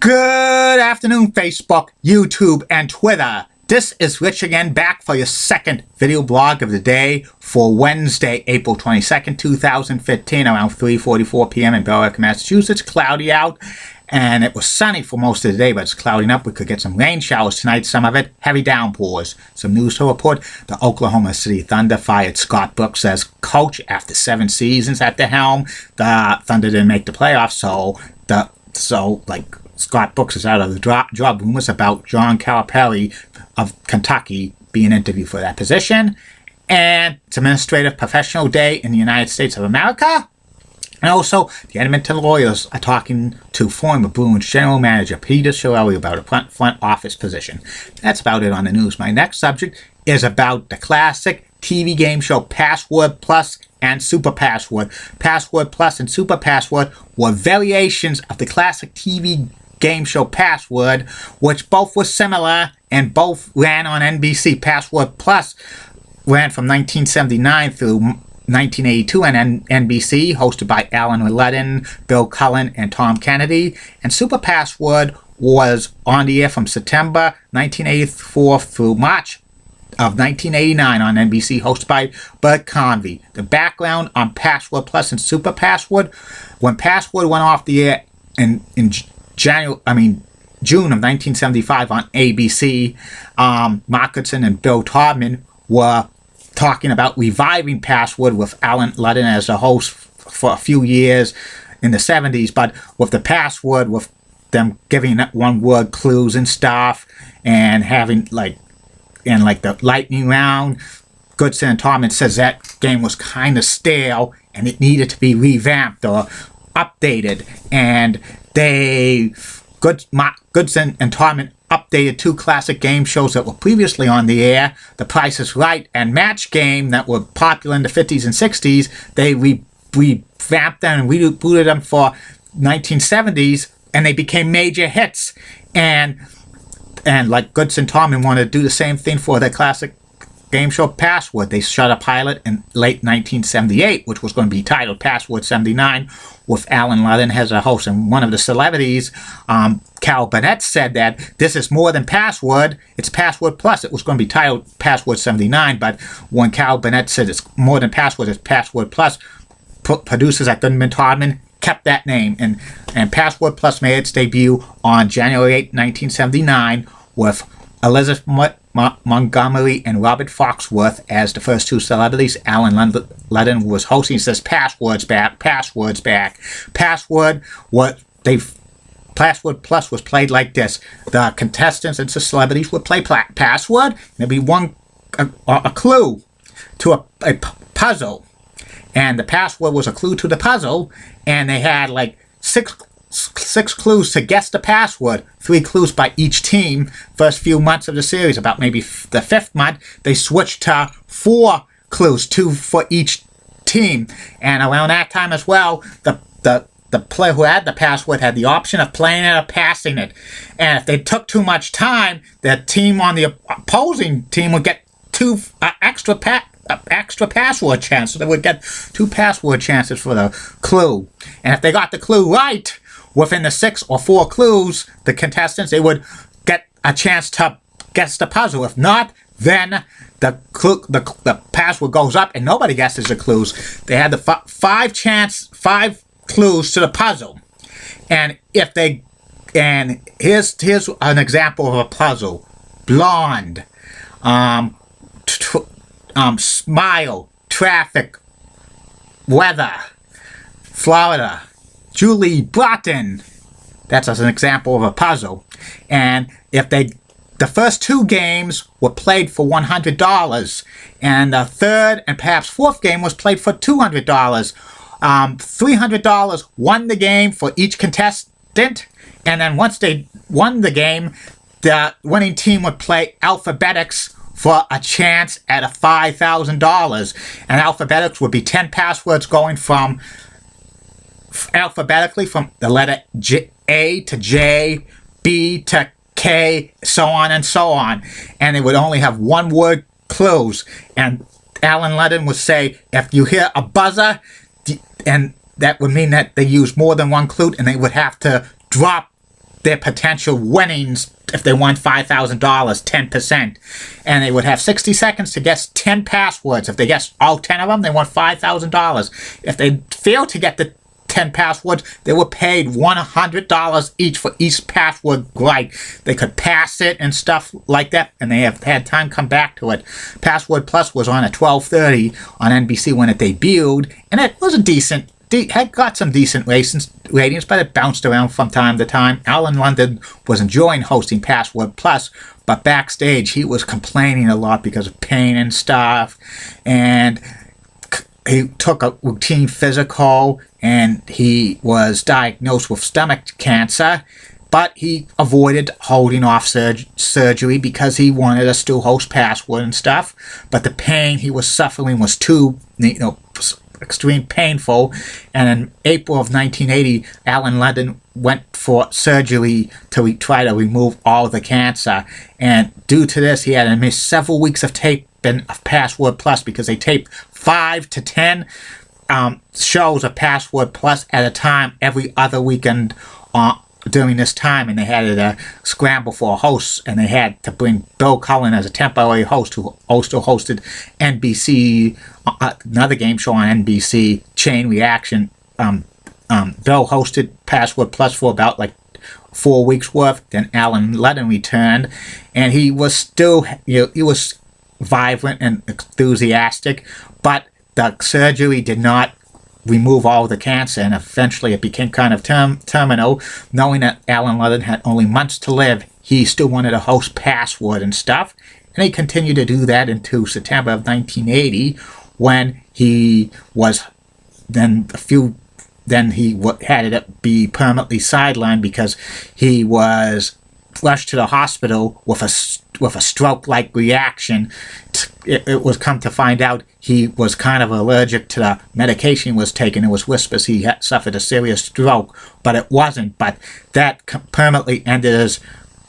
Good afternoon, Facebook, YouTube, and Twitter. This is Rich again, back for your second video blog of the day for Wednesday, April 22nd, 2015, around 3:44 p.m. in Belleville, Massachusetts. Cloudy out, and it was sunny for most of the day, but it's clouding up. We could get some rain showers tonight, some of it heavy downpours. Some news to report. The Oklahoma City Thunder fired Scott Brooks as coach after 7 seasons at the helm. The Thunder didn't make the playoffs, so Scott Brooks is out of the job. Rumors about John Calipari of Kentucky being interviewed for that position. And it's Administrative Professional Day in the United States of America. And also, the Edmonton Oilers are talking to former Bruins general manager Peter Chiarelli about a front office position. That's about it on the news. My next subject is about the classic TV game show Password Plus and Super Password. Password Plus and Super Password were variations of the classic TV game show Password, which both were similar and both ran on NBC. Password Plus ran from 1979 through 1982 on NBC, hosted by Alan Ludden, Bill Cullen, and Tom Kennedy. And Super Password was on the air from September 1984 through March of 1989 on NBC, hosted by Bert Convy. The background on Password Plus and Super Password: when Password went off the air in June of 1975 on ABC, Mark Goodson and Bill Todman were talking about reviving Password with Alan Ludden as the host for a few years in the 70s, but with the Password, with them giving one-word clues and stuff, and having the lightning round, Goodson and Todman says that game was kind of stale and it needed to be revamped or updated, and Goodson and Todman updated 2 classic game shows that were previously on the air, The Price is Right and Match Game, that were popular in the 50s and 60s. They revamped them and rebooted them for 1970s, and they became major hits. And like Goodson and Todman wanted to do the same thing for the classic game show Password. They shot a pilot in late 1978, which was going to be titled Password 79, with Alan Ludden as a host. And one of the celebrities, Carol Burnett, said that this is more than Password, it's Password Plus. It was going to be titled Password 79, but when Carol Burnett said it's more than Password, it's Password Plus, producers at Goodman Todman kept that name. And Password Plus made its debut on January 8, 1979, with Elizabeth Montgomery and Robert Foxworth as the first 2 celebrities. Alan Ludden was hosting. He says, "Password's back, Password's back." Password Plus was played like this. The contestants and the celebrities would play Password. There'd be a clue to a puzzle, and the password was a clue to the puzzle, and they had six clues to guess the password, 3 clues by each team. First few months of the series, about maybe the 5th month, they switched to 4 clues, 2 for each team. And around that time as well, the player who had the password had the option of playing it or passing it. And if they took too much time, the team on the opposing team would get 2 extra password chances. So they would get 2 password chances for the clue. And if they got the clue right within the 6 or 4 clues, the contestants, they would get a chance to guess the puzzle. If not, then the password goes up and nobody guesses the clues. They had the 5 clues to the puzzle. And here's an example of a puzzle: blonde, smile, traffic, weather, Florida, Julie Broughton. That's an example of a puzzle. And if the first 2 games were played for $100, and the 3rd and perhaps 4th game was played for $200. $300 won the game for each contestant, and then once they won the game, the winning team would play Alphabetics for a chance at a $5,000. And Alphabetics would be 10 passwords going from alphabetically from the letter A to J, B to K, so on and so on. And they would only have 1-word clues. And Alan Ludden would say, if you hear a buzzer, and that would mean that they use more than 1 clue, and they would have to drop their potential winnings if they won $5,000, 10%. And they would have 60 seconds to guess 10 passwords. If they guessed all 10 of them, they won $5,000. If they failed to get the 10 passwords, they were paid $100 each for each password right. They could pass it and stuff like that, and they have had time come back to it. Password Plus was on at 12:30 on NBC when it debuted, and it was a decent, had got some decent ratings, but it bounced around from time to time. Alan London was enjoying hosting Password Plus, but backstage he was complaining a lot because of pain and stuff, and he took a routine physical, and he was diagnosed with stomach cancer, but he avoided holding off surgery because he wanted to still host Password and stuff, but the pain he was suffering was too, extreme painful, and in April of 1980, Alan London went for surgery to try to remove all the cancer, and due to this, he had to miss several weeks of taping of Password Plus because they taped 5 to 10 shows of Password Plus at a time every other weekend during this time, and they had to scramble for a host, and they had to bring Bill Cullen as a temporary host, who also hosted NBC, another game show on NBC, Chain Reaction. Bill hosted Password Plus for about 4 weeks worth. Then Alan London returned, and he was still, he was vibrant and enthusiastic, but the surgery did not remove all the cancer, and eventually it became kind of terminal. Knowing that Alan London had only months to live, he still wanted to host Password and stuff, and he continued to do that into September of 1980, when he was had it be permanently sidelined because he was rushed to the hospital with a stroke-like reaction. It was come to find out he was kind of allergic to the medication he was taking. It was whispers he had suffered a serious stroke, but it wasn't. But that permanently ended his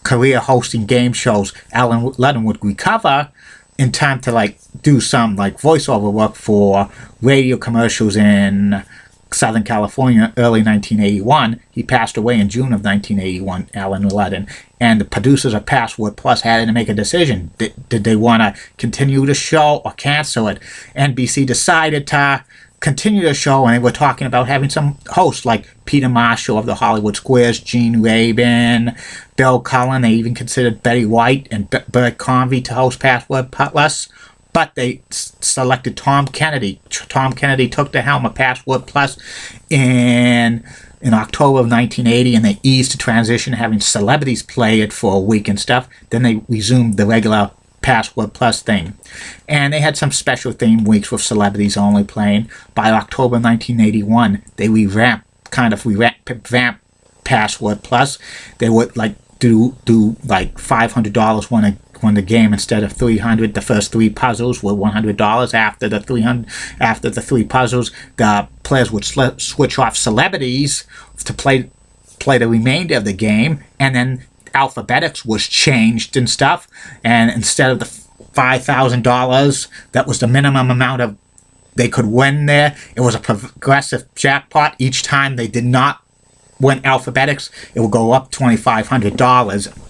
career hosting game shows. Alan London would recover in time to do some voiceover work for radio commercials in Southern California, early 1981. He passed away in June of 1981, Alan London. And the producers of Password Plus had to make a decision. Did they want to continue the show or cancel it? NBC decided to continue the show, and they were talking about having some hosts like Peter Marshall of the Hollywood Squares, Gene Rabin, Bill Cullen. They even considered Betty White and Bert Convy to host Password Plus. But they selected Tom Kennedy. Tom Kennedy took the helm of Password Plus in October of 1980, and they eased the transition, having celebrities play it for a week and stuff. Then they resumed the regular Password Plus thing. And they had some special theme weeks with celebrities only playing. By October 1981, they revamped Password Plus. They would do $500 won the game instead of $300. The first 3 puzzles were $100. After the 3 puzzles, the players would switch off celebrities to play the remainder of the game, and then alphabetics was changed and stuff. And instead of the $5,000, that was the minimum amount of they could win there. It was a progressive jackpot. Each time they did not win alphabetics, it would go up $2,500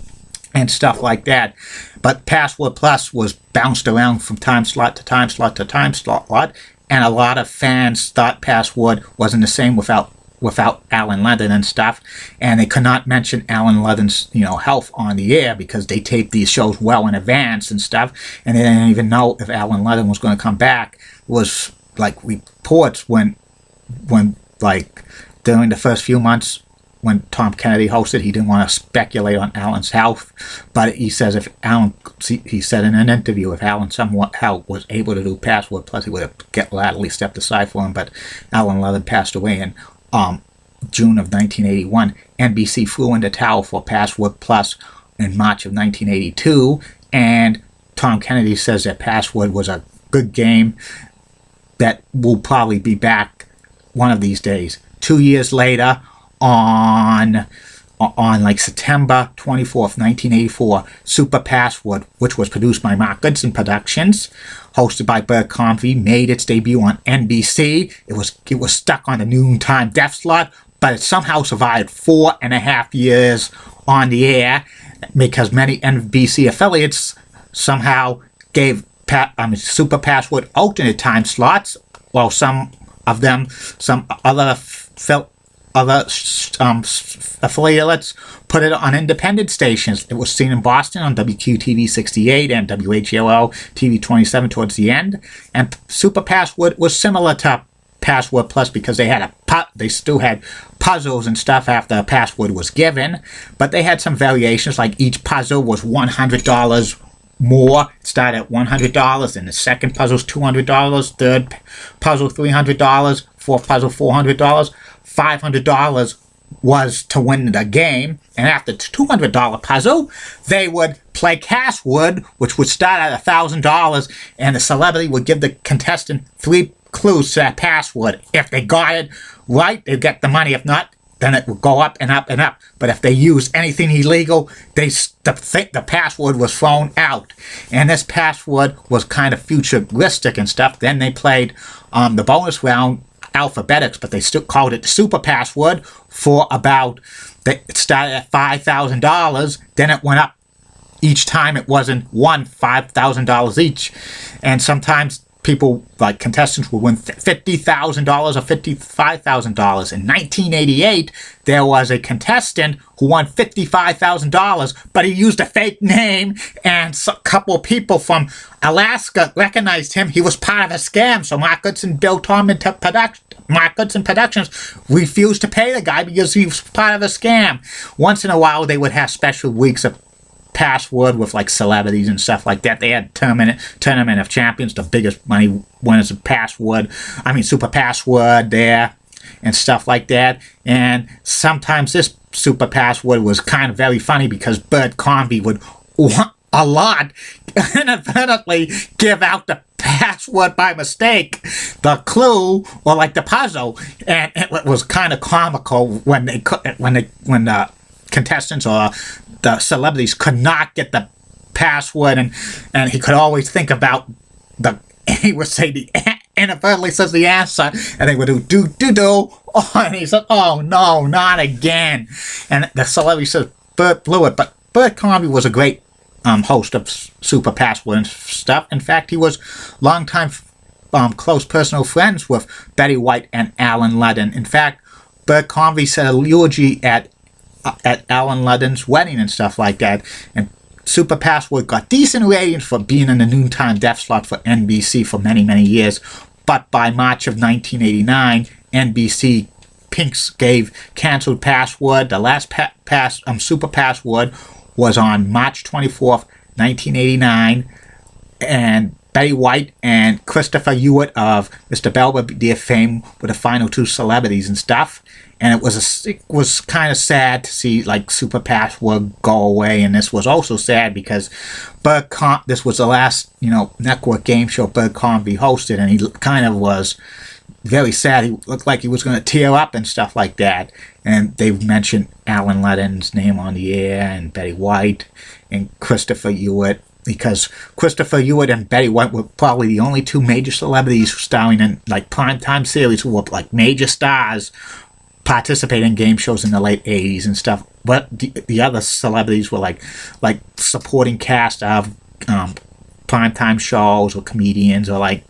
and stuff like that. But Password Plus was bounced around from time slot to time slot to time slot, and a lot of fans thought Password wasn't the same without Alan London and stuff, and they could not mention Alan London's health on the air because they taped these shows well in advance and stuff, and they didn't even know if Alan London was going to come back. It was reports when during the first few months when Tom Kennedy hosted, he didn't want to speculate on Alan's health, but he says he said in an interview, if Alan somewhat was able to do Password Plus, he would have gladly stepped aside for him. But Alan London passed away in June of 1981. NBC flew into tower for Password Plus in March of 1982, and Tom Kennedy says that Password was a good game that will probably be back one of these days. 2 years later, on September 24th, 1984, Super Password, which was produced by Mark Goodson Productions, hosted by Bert Convy, made its debut on NBC. It was stuck on the noontime death slot, but it somehow survived 4.5 years on the air because many NBC affiliates somehow gave Super Password alternate time slots, while some of them, some other affiliates put it on independent stations. It was seen in Boston on WQTV 68 and WHLL TV 27 towards the end. And Super Password was similar to Password Plus because they still had puzzles and stuff after a password was given, but they had some variations, like each puzzle was $100 more. It started at $100, and the second puzzle's $200, third puzzle $300, fourth puzzle $400, $500 was to win the game, and after the $200 puzzle, they would play Cashword, which would start at $1,000, and the celebrity would give the contestant 3 clues to that password. If they got it right, they'd get the money. If not, then it would go up and up and up. But if they used anything illegal, the password was thrown out. And this password was kind of futuristic and stuff. Then they played the bonus round alphabetics, but they still called it the Super Password for about, it started at $5,000, then it went up each time. It wasn't $5,000 each. And sometimes people, like contestants, would win $50,000 or $55,000. In 1988, there was a contestant who won $55,000, but he used a fake name, and a couple of people from Alaska recognized him. He was part of a scam, so Mark Goodson Productions refused to pay the guy because he was part of a scam. Once in a while, they would have special weeks of Password with like celebrities and stuff like that. They had tournament of champions, the biggest money winners of Super Password there and stuff like that. And sometimes this Super Password was kind of very funny because Bert Convy would a lot inadvertently give out the password by mistake, the clue or like the puzzle, and it was kind of comical when the contestants or the celebrities could not get the password, and he could always think about he would say inadvertently says the answer, and they would do, and he said, oh no, not again. And the celebrity says Bert blew it, but Bert Convy was a great host of Super Password and stuff. In fact, he was longtime close personal friends with Betty White and Alan Ludden. In fact, Bert Convy said a eulogy at Alan Ludden's wedding and stuff like that. And Super Password got decent ratings for being in the noontime death slot for NBC for many, many years. But by March of 1989, NBC Pinks canceled Password. The last Super Password was on March 24th, 1989. And Betty White and Christopher Hewitt of Mr. Belvedere fame were the final 2 celebrities and stuff. And it was kind of sad to see like Super Password go away, and this was also sad because this was the last network game show Bert Convy hosted, and he kind of was very sad. He looked like he was going to tear up and stuff like that. And they mentioned Alan Ludden's name on the air, and Betty White and Christopher Hewitt, because Christopher Hewitt and Betty White were probably the only 2 major celebrities starring in like primetime series who were like major stars participating in game shows in the late 80s and stuff. But the other celebrities were like supporting cast of primetime shows or comedians or like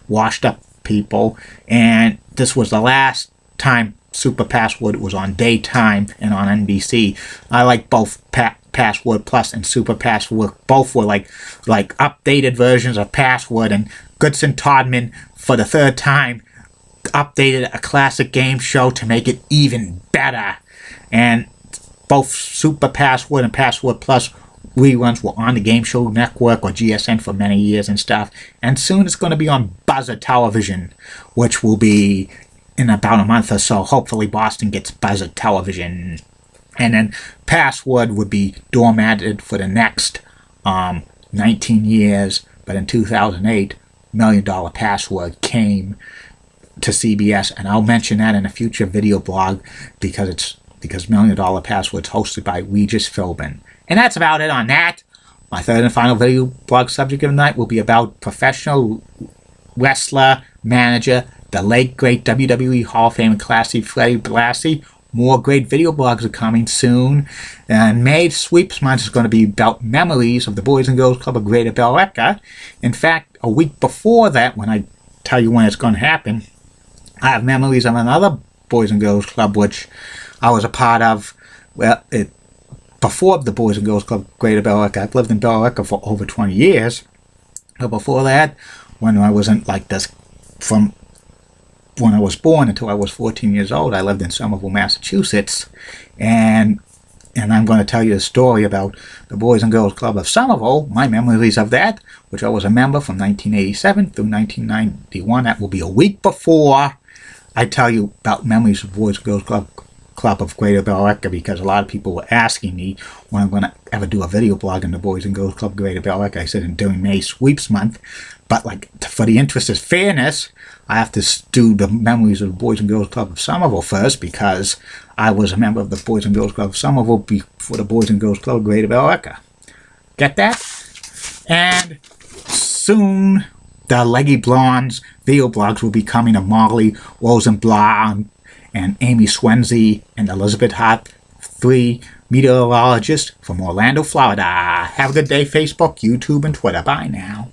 washed up people. And this was the last time Super Password was on daytime and on NBC. I like both Password Plus and Super Password. Both were like updated versions of Password, and Goodson Todman for the 3rd time updated a classic game show to make it even better. And both Super Password and Password Plus reruns were on the Game Show Network or GSN for many years and stuff. And soon it's going to be on Buzzer Television, which will be in about a month or so. Hopefully Boston gets Buzzer Television. And then Password would be doormatted for the next 19 years. But in 2008, $1 Million Password came to CBS, and I'll mention that in a future video blog because $1 Million Password's hosted by Regis Philbin. And that's about it on that. My 3rd and final video blog subject of the night will be about professional wrestler, manager the late great WWE Hall of Fame classy Freddie Blassie. More great video blogs are coming soon. And May Sweeps Month is going to be about memories of the Boys and Girls Club of Greater Billerica. In fact, a week before that, when I tell you when it's going to happen, I have memories of another Boys and Girls Club which I was a part of. Well, before the Boys and Girls Club Greater Billerica, I've lived in Billerica for over 20 years. But before that, when I wasn't like this, from when I was born until I was 14 years old, I lived in Somerville, Massachusetts. And I'm going to tell you a story about the Boys and Girls Club of Somerville, my memories of that, which I was a member from 1987 through 1991. That will be a week before I tell you about memories of Boys and Girls Club of Greater Billerica, because a lot of people were asking me when I'm going to ever do a video blog on the Boys and Girls Club of Greater Billerica. I said during May Sweeps Month, but like for the interest of fairness, I have to do the memories of the Boys and Girls Club of Somerville first, because I was a member of the Boys and Girls Club of Somerville before the Boys and Girls Club of Greater Billerica. Get that? And soon, the Leggy Blondes video blogs will be coming of Molly Rosenblatt and Amy Swenzy and Elizabeth Hart, 3 meteorologists from Orlando, Florida. Have a good day, Facebook, YouTube, and Twitter. Bye now.